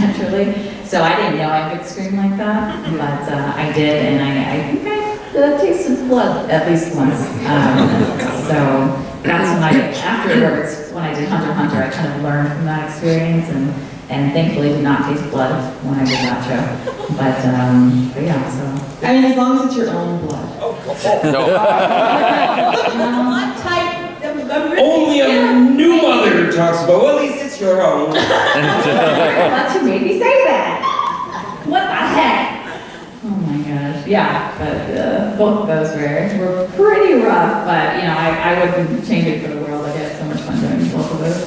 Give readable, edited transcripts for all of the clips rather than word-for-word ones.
naturally. So I didn't know I could scream like that, but I did, and I think I tasted blood at least once. So that's when afterwards, when I did Hunter x Hunter, I kind of learned from that experience, and thankfully did not taste blood when I did that show. But yeah, so. I mean, as long as it's your own blood. Blood type. Only a new mother talks about, well, at least it's your own. That's who made me say that. What the heck? Oh my gosh. Yeah, but both of those were pretty rough, but you know, I wouldn't change it for the world. I had so much fun doing both of those.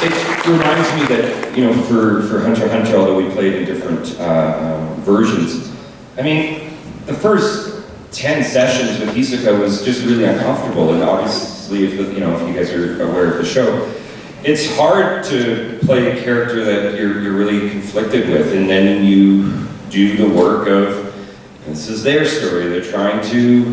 It reminds me that, you know, for Hunter x Hunter, although we played in different versions, I mean, the first 10 sessions with Hisoka was just really uncomfortable, and obviously, if you guys are aware of the show, it's hard to play a character that you're really conflicted with, and then you do the work of, this is their story, they're trying to,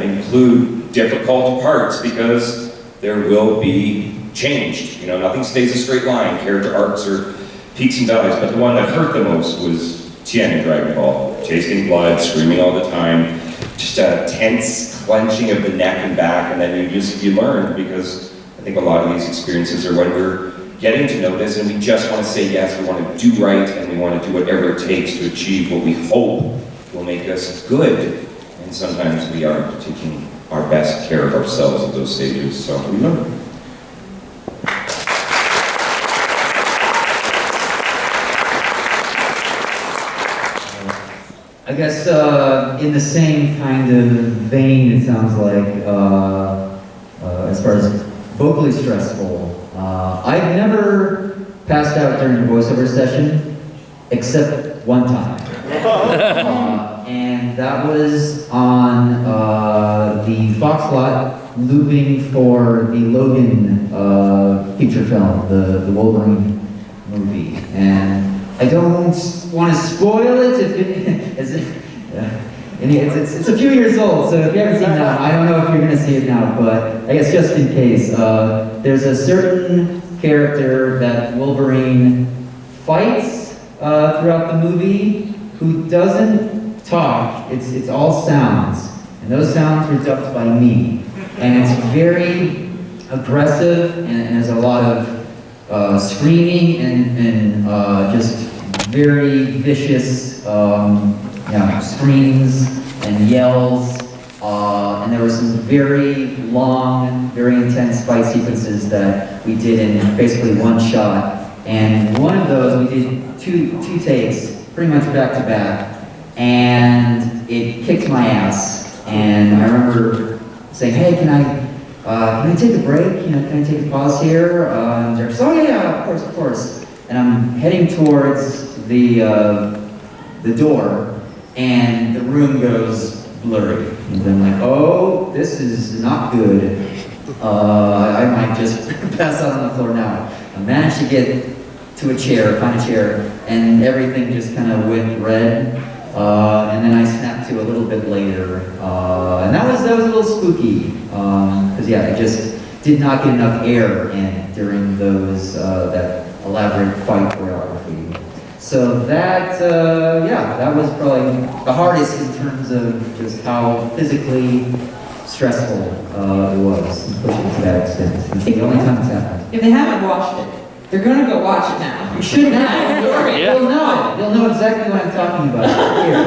include difficult parts because there will be change. You know, nothing stays a straight line. Character arcs are peaks and valleys, but the one that hurt the most was Tien in Dragon Ball. Tasting blood, screaming all the time, just a tense clenching of the neck and back, and then you learn, because I think a lot of these experiences are when we're getting to know this and we just want to say yes, we want to do right, and we want to do whatever it takes to achieve what we hope will make us good. And sometimes we aren't taking our best care of ourselves at those stages, so we learn. I guess in the same kind of vein, it sounds like, as far as vocally stressful, I've never passed out during a voiceover session, except one time. And that was on the Fox lot looping for the Logan feature film, the Wolverine movie. And I don't want to spoil it it's a few years old, so if you haven't seen that, I don't know if you're going to see it now, but I guess just in case, there's a certain character that Wolverine fights throughout the movie who doesn't talk, it's all sounds, and those sounds are dubbed by me, and it's very aggressive, and there's a lot of screaming and just very vicious screams and yells, and there were some very long, very intense fight sequences that we did in basically one shot, and one of those we did two takes, pretty much back to back, and it kicked my ass, and I remember saying, hey, can I take a break? Can I take a pause here? And Jared said, oh yeah, of course. And I'm heading towards the door, and the room goes blurry. And I'm like, oh, this is not good. I might just pass out on the floor now. I managed to get to find a chair, and everything just kind of went red. And then I snapped to a little bit later, and that was a little spooky, because I just did not get enough air in during that elaborate fight choreography. So that was probably the hardest in terms of just how physically stressful it was, pushing to that extent. It's the only time it's happened. If they haven't watched it, they're gonna go watch it now. You should now. You'll know. You'll know exactly what I'm talking about. Here.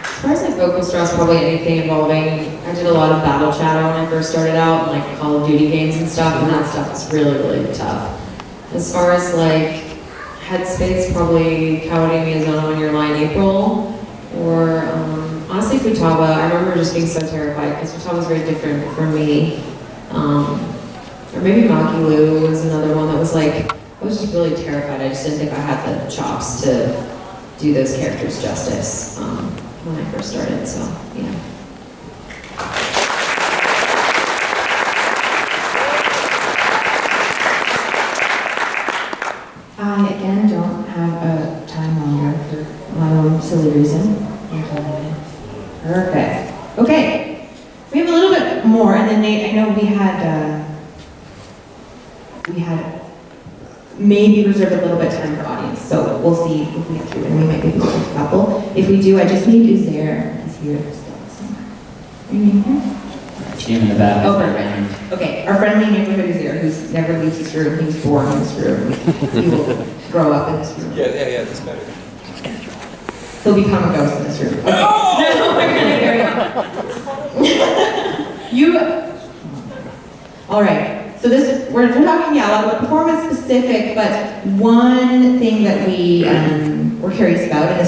As far as like vocal stress, probably anything involving, I did a lot of battle chatter when I first started out, like Call of Duty games and stuff, and that stuff was really, really tough. As far as like headspace, probably Cowarding Miyazono in Your Line April, or honestly Futaba. I remember just being so terrified because Futaba was very different for me. Or maybe Makilu was another one that was like, I was just really terrified. I just didn't think I had the chops to do those characters justice when I first started, so yeah. I, again, don't have a time longer for my own silly reason. Perfect. Okay. We have a little bit more, and then Nate, I know we had maybe reserved a little bit of time for audience, so we'll see if we get through, and we might be able to take a couple. If we do, I just need Uzair. He's here still somewhere. Are you in here? Jim in the back. Oh, perfect. Okay, our friendly neighborhood Uzair, who's never leaves this room. He was born in this room. He will grow up in this room. Yeah, that's better. He'll become a ghost in this room. Okay. No, we're gonna carry on. You. All right. So this we're talking a lot about performance specific, but one thing that we're curious about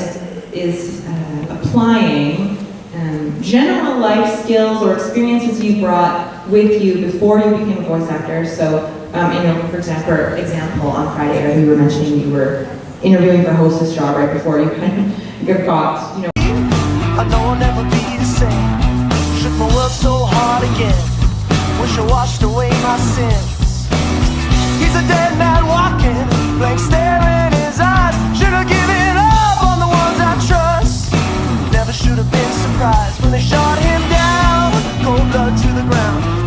is applying general life skills or experiences you brought with you before you became a voice actor. So, for example, on Friday, you were mentioning you were interviewing for hostess job right before you got, I know I'll never be the same. Shook my world so hard again. Wish I washed away my sins. He's a dead man walking, blank stare in his eyes. Should have given up on the ones I trust. Never should have been surprised when they shot him down. Cold blood to the ground.